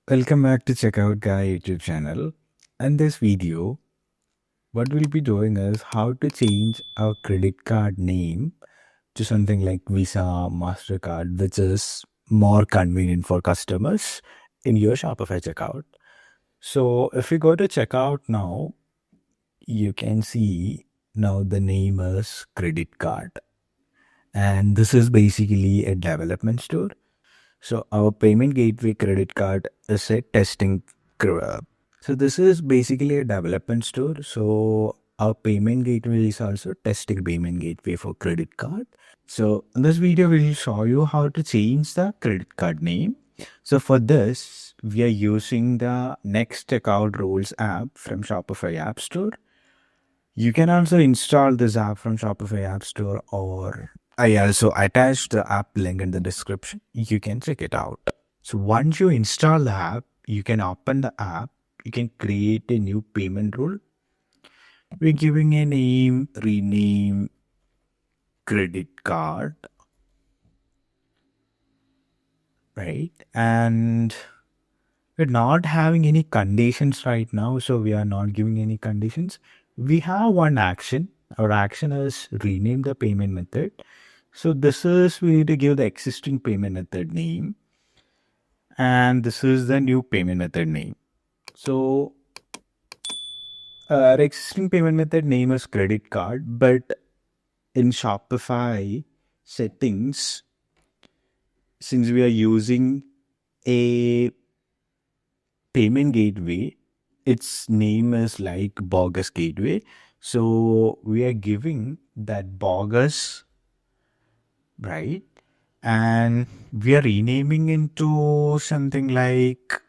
Welcome back to Checkout Guy YouTube channel. In this video, what we'll be doing is how to change our credit card name to something like Visa, Mastercard, which is more convenient for customers in your Shopify checkout. So if you go to checkout now, you can see now the name is credit card. And this is basically a development store. So our payment gateway credit card is a testing. So this is basically a development store. So our payment gateway is also testing payment gateway for credit card. So in this video, we will show you how to change the credit card name. So for this, we are using the Next Checkout Rules app from Shopify App Store. You can also install this app from Shopify App Store, or I also attached the app link in the description. You can check it out. So once you install the app, you can open the app. You can create a new payment rule. We're giving a name, rename credit card, right? And we're not having any conditions right now, so we are not giving any conditions. We have one action. Our action is rename the payment method. So this is we need to give the existing payment method name, and this is the new payment method name. So our existing payment method name is credit card, but in Shopify settings, since we are using a payment gateway, its name is like bogus gateway. So we are giving that bogus, right? And we are renaming into something like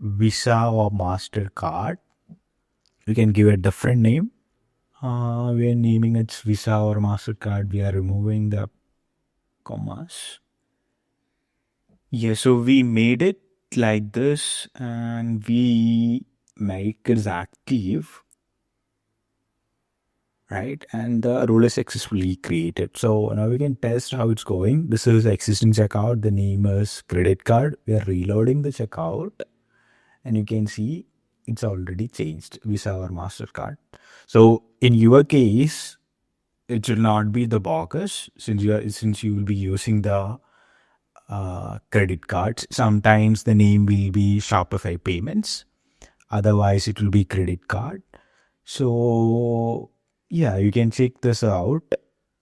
Visa or Mastercard. We can give a different name. We are naming it Visa or Mastercard. We are removing the commas. Yeah, so we made it like this and we make it active, right? And the rule is successfully created. So now we can test how it's going. This is existing checkout. The name is credit card. We are reloading the checkout and you can see it's already changed Visa or Mastercard. So in your case, it will not be the bogus since you will be using the credit cards. Sometimes the name will be Shopify Payments. Otherwise, it will be credit card. So yeah, you can check this out.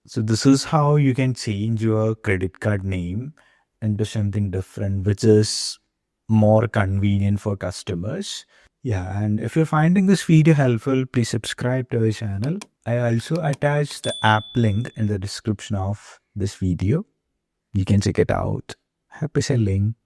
So this is how you can change your credit card name into something different, which is more convenient for customers. Yeah, and if you're finding this video helpful, please subscribe to our channel. I also attached the app link in the description of this video. You can check it out. Happy selling.